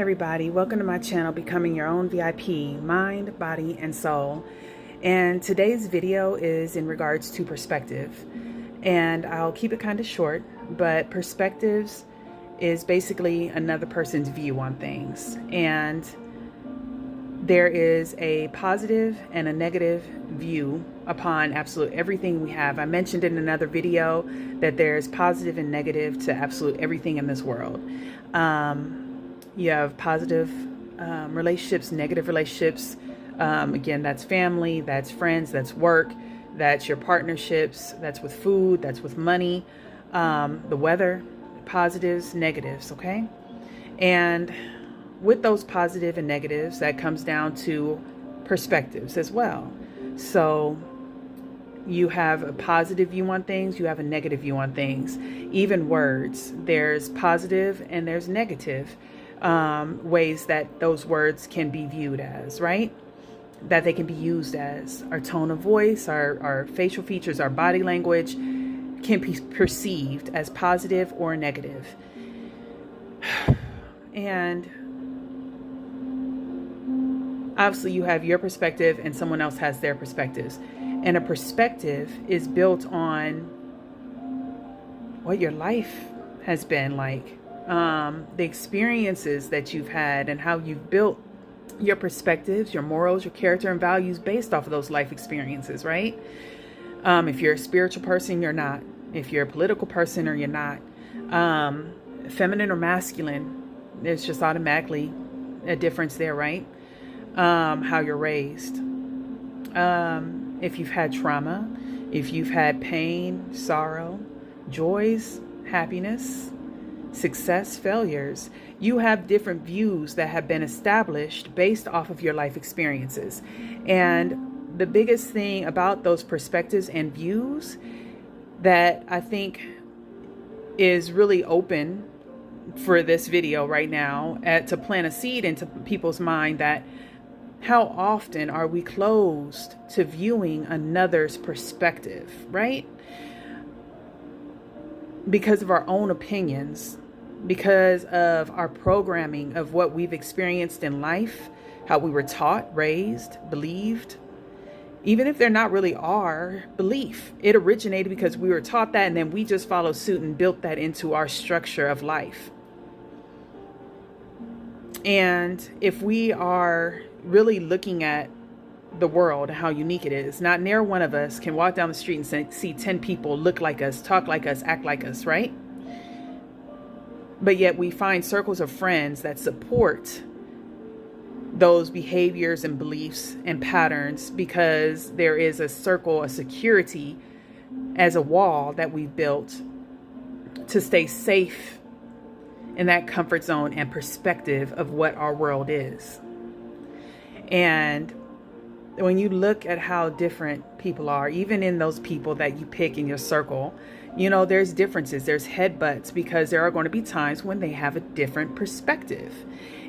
everybody, welcome to my channel, Becoming Your Own VIP, Mind, Body, and Soul. And today's video is in regards to perspective. And I'll keep it kind of short, but perspectives is basically another person's view on things. And there is a positive and a negative view upon absolute everything we have. I mentioned in another video that there's positive and negative to absolute everything in this world. You have positive relationships, negative relationships. Again, that's family, that's friends, that's work, that's your partnerships, that's with food, that's with money, the weather, positives, negatives, okay? And with those positive and negatives, that comes down to perspectives as well. So you have a positive view on things, you have a negative view on things. Even words, there's positive and there's negative ways that those words can be viewed as, right? That they can be used as. Our tone of voice, our facial features, our body language can be perceived as positive or negative. And obviously you have your perspective and someone else has their perspectives. And a perspective is built on what your life has been like, the experiences that you've had and how you've built your perspectives, your morals, your character and values based off of those life experiences, right? If you're a spiritual person, you're not. If you're a political person or you're not. Feminine or masculine, there's just automatically a difference there, right? How you're raised. If you've had trauma, if you've had pain, sorrow, joys, happiness, success, failures, you have different views that have been established based off of your life experiences. And the biggest thing about those perspectives and views that I think is really open for this video right now to plant a seed into people's mind that how often are we closed to viewing another's perspective, right? Because of our own opinions, because of our programming of what we've experienced in life, how we were taught, raised, believed. Even if they're not really our belief, it originated because we were taught that and then we just followed suit and built that into our structure of life. And if we are really looking at the world, how unique it is, not near one of us can walk down the street and see 10 people look like us, talk like us, act like us, right? But yet we find circles of friends that support those behaviors and beliefs and patterns because there is a circle, a security as a wall that we've built to stay safe in that comfort zone and perspective of what our world is. And when you look at how different people are, even in those people that you pick in your circle, you know, there's differences, there's headbutts, because there are going to be times when they have a different perspective.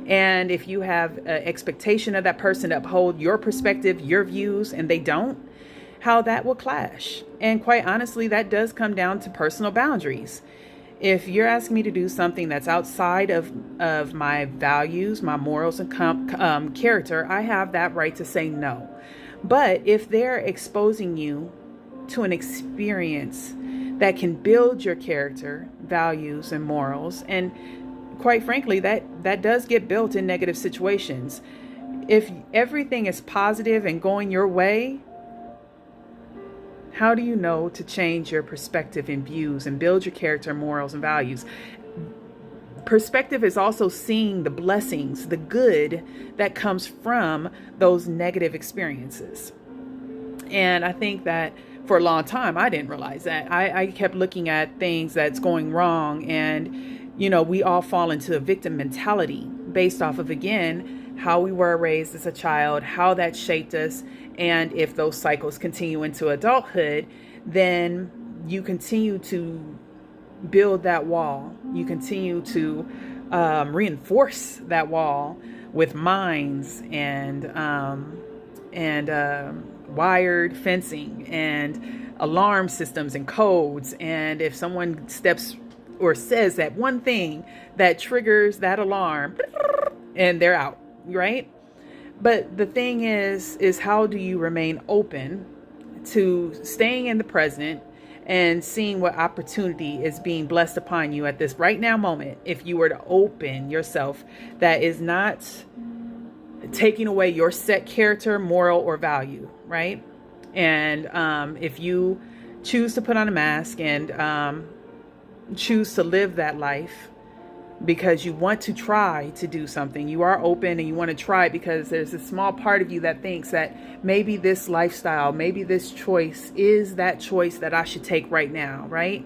And if you have an expectation of that person to uphold your perspective, your views, and they don't, how that will clash. And quite honestly, that does come down to personal boundaries. If you're asking me to do something that's outside of my values, my morals and character, I have that right to say no. But if they're exposing you to an experience that can build your character, values, and morals, and quite frankly, that does get built in negative situations. If everything is positive and going your way, how do you know to change your perspective and views and build your character, morals, and values? Perspective is also seeing the blessings, the good that comes from those negative experiences. And I think that for a long time, I didn't realize that. I kept looking at things that's going wrong. And, you know, we all fall into a victim mentality based off of, again, how we were raised as a child, how that shaped us. And if those cycles continue into adulthood, then you continue to build that wall. You continue to reinforce that wall with mines and wired fencing and alarm systems and codes. And if someone steps or says that one thing that triggers that alarm, and they're out, right? But the thing is how do you remain open to staying in the present and seeing what opportunity is being blessed upon you at this right now moment? If you were to open yourself, that is not taking away your set character, moral, or value, right? And if you choose to put on a mask and choose to live that life because you want to try to do something, you are open and you want to try it because there's a small part of you that thinks that maybe this lifestyle, maybe this choice is that choice that I should take right now, right?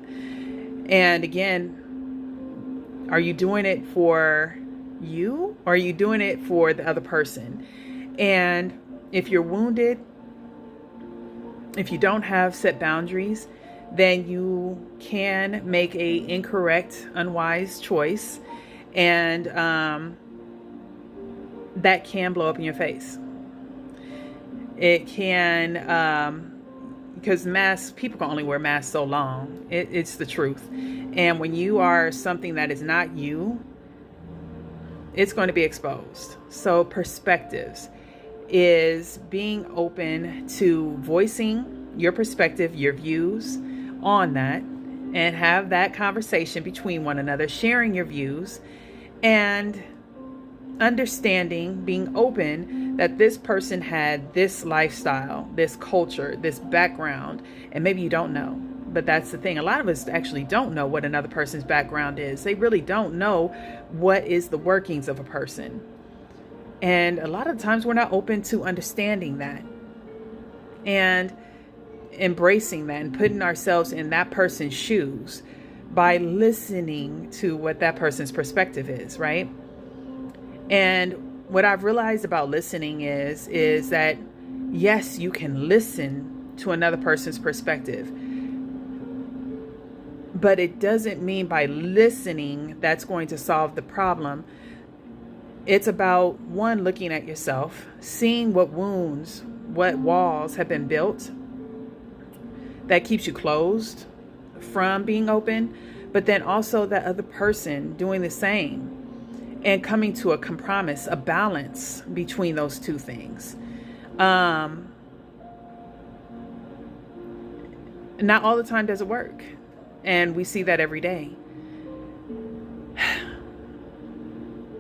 And again, are you doing it for you or are you doing it for the other person? And if you're wounded, if you don't have set boundaries, then you can make a incorrect, unwise choice, and that can blow up in your face. It can, because people can only wear masks so long. It's the truth. And when you are something that is not you, it's going to be exposed. So perspectives is being open to voicing your perspective, your views on that, and have that conversation between one another, sharing your views and understanding, being open that this person had this lifestyle, this culture, this background, and maybe you don't know. But that's the thing. A lot of us actually don't know what another person's background is. They really don't know what is the workings of a person. And a lot of times we're not open to understanding that and embracing that and putting ourselves in that person's shoes by listening to what that person's perspective is, right? And what I've realized about listening is that, yes, you can listen to another person's perspective, but it doesn't mean by listening that's going to solve the problem. It's about, one, looking at yourself, seeing what wounds, what walls have been built that keeps you closed from being open, but then also that other person doing the same and coming to a compromise, a balance between those two things. Not all the time does it work. And we see that every day.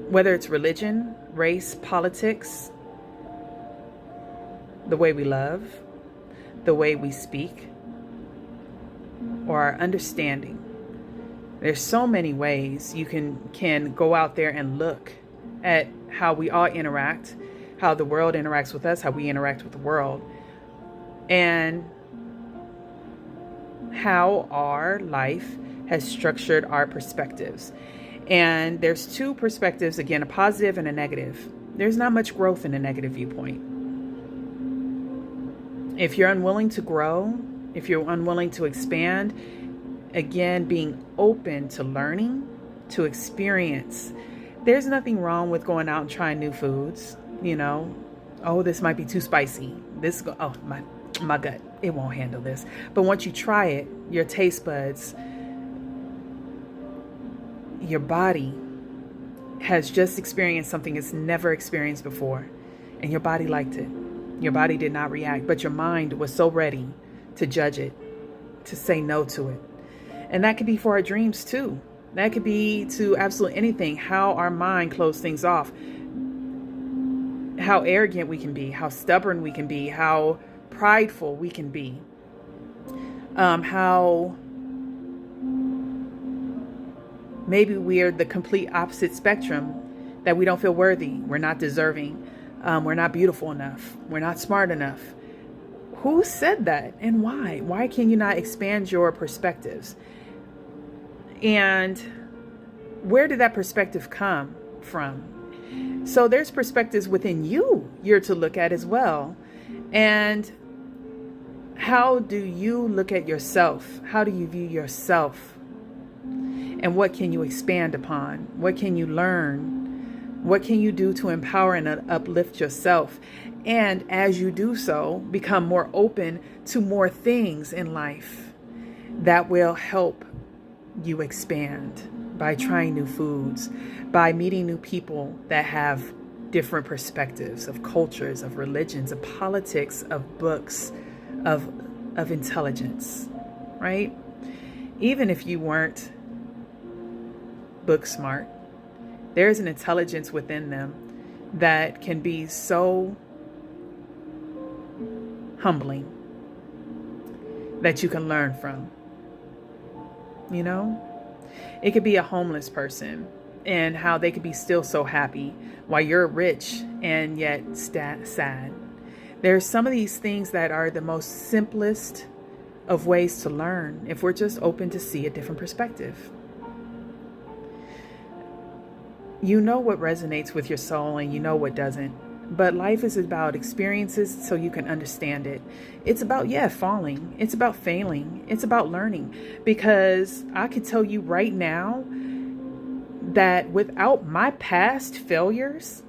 Whether it's religion, race, politics, the way we love, the way we speak, or our understanding. There's so many ways you can go out there and look at how we all interact, how the world interacts with us, how we interact with the world, and how our life has structured our perspectives. And there's two perspectives, again, a positive and a negative. There's not much growth in a negative viewpoint. If you're unwilling to grow, if you're unwilling to expand, again, being open to learning, to experience. There's nothing wrong with going out and trying new foods. You know, oh, this might be too spicy. My gut, it won't handle this. But once you try it, your taste buds, your body has just experienced something it's never experienced before. And your body liked it. Your body did not react, but your mind was so ready to judge it, to say no to it. And that could be for our dreams too. That could be to absolutely anything, how our mind closes things off, how arrogant we can be, how stubborn we can be, how prideful we can be, how maybe we're the complete opposite spectrum, that we don't feel worthy, we're not deserving, we're not beautiful enough, we're not smart enough. Who said that and why? Why can you not expand your perspectives? And where did that perspective come from? So there's perspectives within you you're to look at as well. And how do you look at yourself? How do you view yourself? And what can you expand upon? What can you learn? What can you do to empower and uplift yourself? And as you do so, become more open to more things in life that will help you expand, by trying new foods, by meeting new people that have different perspectives of cultures, of religions, of politics, of books, of intelligence, right? Even if you weren't book smart, there's an intelligence within them that can be so humbling that you can learn from. You know, it could be a homeless person and how they could be still so happy while you're rich and yet sad. There's some of these things that are the most simplest of ways to learn if we're just open to see a different perspective. You know what resonates with your soul and you know what doesn't. But life is about experiences so you can understand it. It's about, falling. It's about failing. It's about learning. Because I could tell you right now that without my past failures,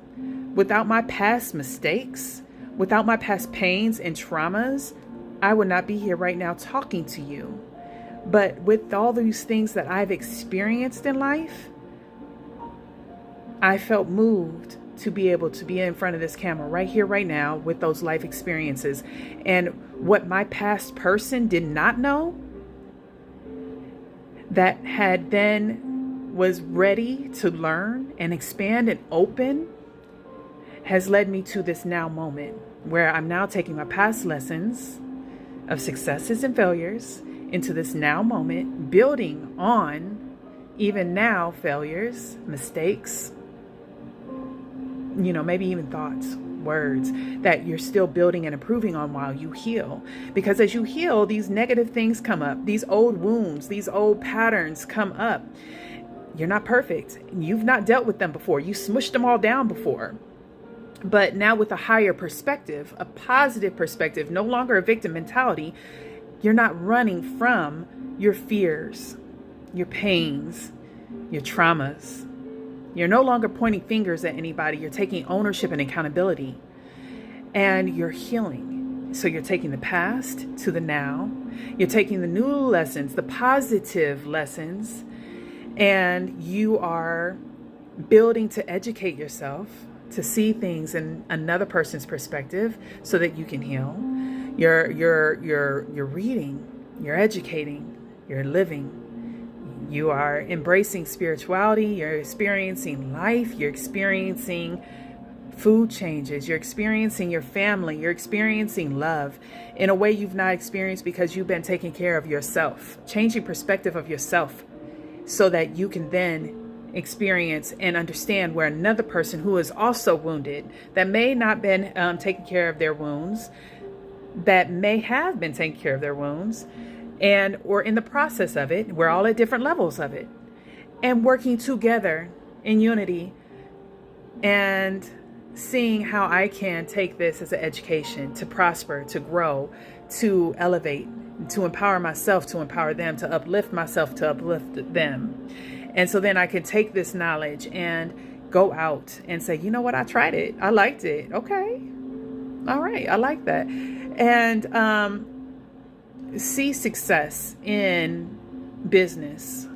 without my past mistakes, without my past pains and traumas, I would not be here right now talking to you. But with all these things that I've experienced in life, I felt moved to be able to be in front of this camera right here, right now, with those life experiences. And what my past person did not know, that had then was ready to learn and expand and open, has led me to this now moment where I'm now taking my past lessons of successes and failures into this now moment, building on even now failures, mistakes, maybe even thoughts, words that you're still building and improving on while you heal. Because as you heal, these negative things come up, these old wounds, these old patterns come up. You're not perfect. You've not dealt with them before. You smushed them all down before. But now with a higher perspective, a positive perspective, no longer a victim mentality, you're not running from your fears, your pains, your traumas. You're no longer pointing fingers at anybody. You're taking ownership and accountability, and you're healing. So you're taking the past to the now. You're taking the new lessons, the positive lessons, and you are building to educate yourself, to see things in another person's perspective so that you can heal. You're reading, you're educating, you're living. You are embracing spirituality, you're experiencing life, you're experiencing food changes, you're experiencing your family, you're experiencing love in a way you've not experienced because you've been taking care of yourself, changing perspective of yourself so that you can then experience and understand where another person who is also wounded, that may not been taking care of their wounds, that may have been taking care of their wounds, and or in the process of it, we're all at different levels of it, and working together in unity and seeing how I can take this as an education to prosper, to grow, to elevate, to empower myself, to empower them, to uplift myself, to uplift them. And so then I can take this knowledge and go out and say, you know what, I tried it. I liked it. Okay. All right. I like that. And see success in business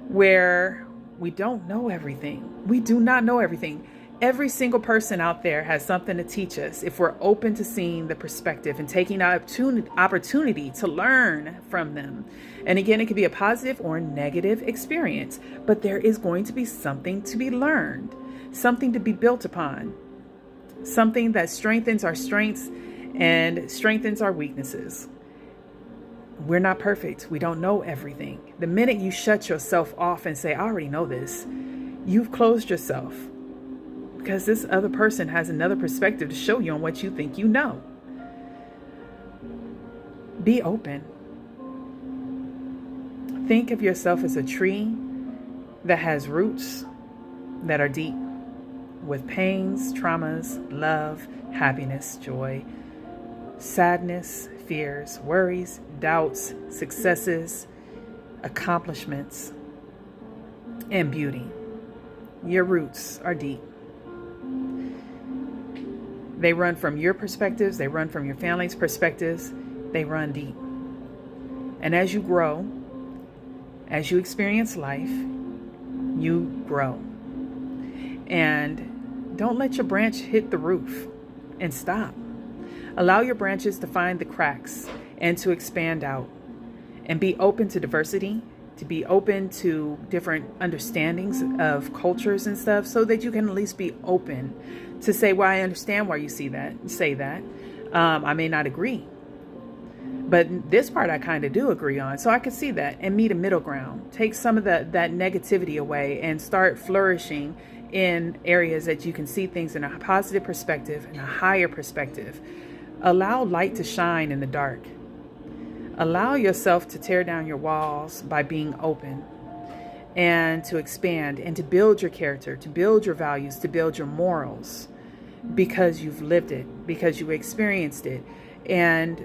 where we don't know everything. We do not know everything. Every single person out there has something to teach us if we're open to seeing the perspective and taking opportunity to learn from them. And again, it could be a positive or negative experience, but there is going to be something to be learned, something to be built upon, something that strengthens our strengths and strengthens our weaknesses. We're not perfect. We don't know everything. The minute you shut yourself off and say, I already know this, you've closed yourself, because this other person has another perspective to show you on what you think you know. Be open. Think of yourself as a tree that has roots that are deep with pains, traumas, love, happiness, joy, sadness, fears, worries, doubts, successes, accomplishments, and beauty. Your roots are deep. They run from your perspectives. They run from your family's perspectives. They run deep. And as you grow, As you experience life, you grow. And don't let your branch hit the roof and stop. Allow your branches to find the cracks and to expand out, and be open to diversity, to be open to different understandings of cultures and stuff, so that you can at least be open to say, well, I understand why you say that. I may not agree, but this part I kind of do agree on. So I can see that and meet a middle ground. Take some of that negativity away and start flourishing in areas that you can see things in a positive perspective and a higher perspective. Allow light to shine in the dark. Allow yourself to tear down your walls by being open, and to expand and to build your character, to build your values, to build your morals, because you've lived it, because you experienced it. And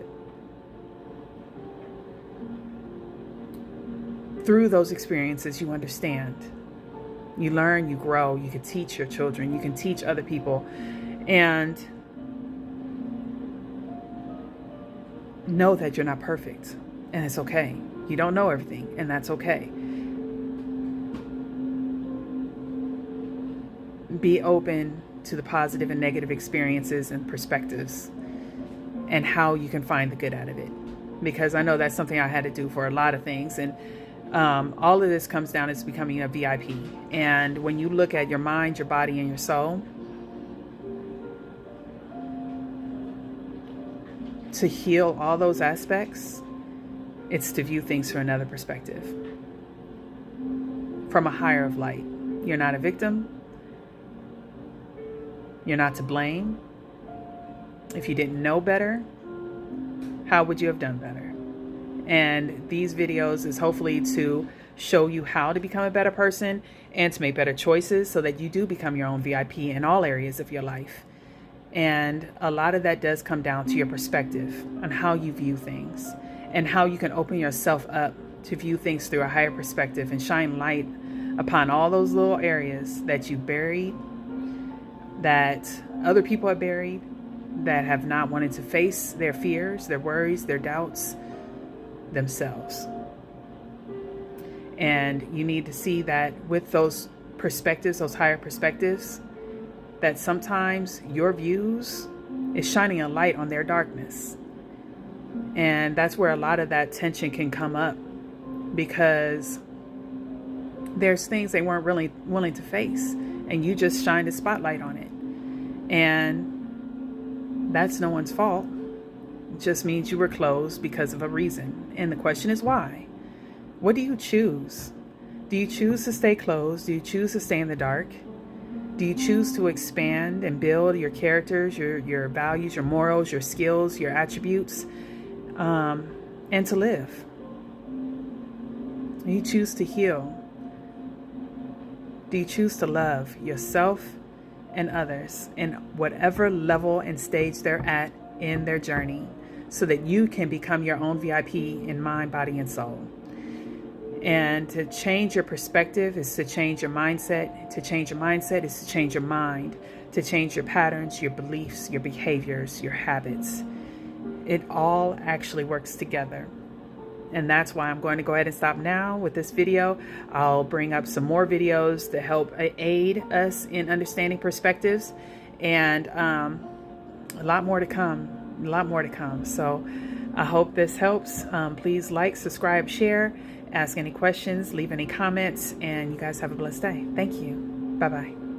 through those experiences, you understand, you learn, you grow, you can teach your children, you can teach other people, and know that you're not perfect, and it's okay. You don't know everything, and that's okay. Be open to the positive and negative experiences and perspectives, and how you can find the good out of it. Because I know that's something I had to do for a lot of things, and all of this comes down to becoming a VIP. And when you look at your mind, your body, and your soul, to heal all those aspects, it's to view things from another perspective, from a higher of light. You're not a victim. You're not to blame. If you didn't know better, how would you have done better? And these videos is hopefully to show you how to become a better person and to make better choices so that you do become your own VIP in all areas of your life. And a lot of that does come down to your perspective on how you view things, and how you can open yourself up to view things through a higher perspective and shine light upon all those little areas that you buried, that other people have buried, that have not wanted to face their fears, their worries, their doubts themselves. And you need to see that with those perspectives, those higher perspectives, that sometimes your views is shining a light on their darkness. And that's where a lot of that tension can come up, because there's things they weren't really willing to face, and you just shined a spotlight on it. And that's no one's fault. It just means you were closed because of a reason. And the question is why? What do you choose? Do you choose to stay closed? Do you choose to stay in the dark? Do you choose to expand and build your characters, your values, your morals, your skills, your attributes, and to live? Do you choose to heal? Do you choose to love yourself and others in whatever level and stage they're at in their journey, so that you can become your own VIP in mind, body, and soul? And to change your perspective is to change your mindset. To change your mindset is to change your mind. To change your patterns, your beliefs, your behaviors, your habits. It all actually works together. And that's why I'm going to go ahead and stop now with this video. I'll bring up some more videos to help aid us in understanding perspectives. And a lot more to come. A lot more to come. So I hope this helps. Please like, subscribe, share. Ask any questions, leave any comments, and you guys have a blessed day. Thank you. Bye-bye.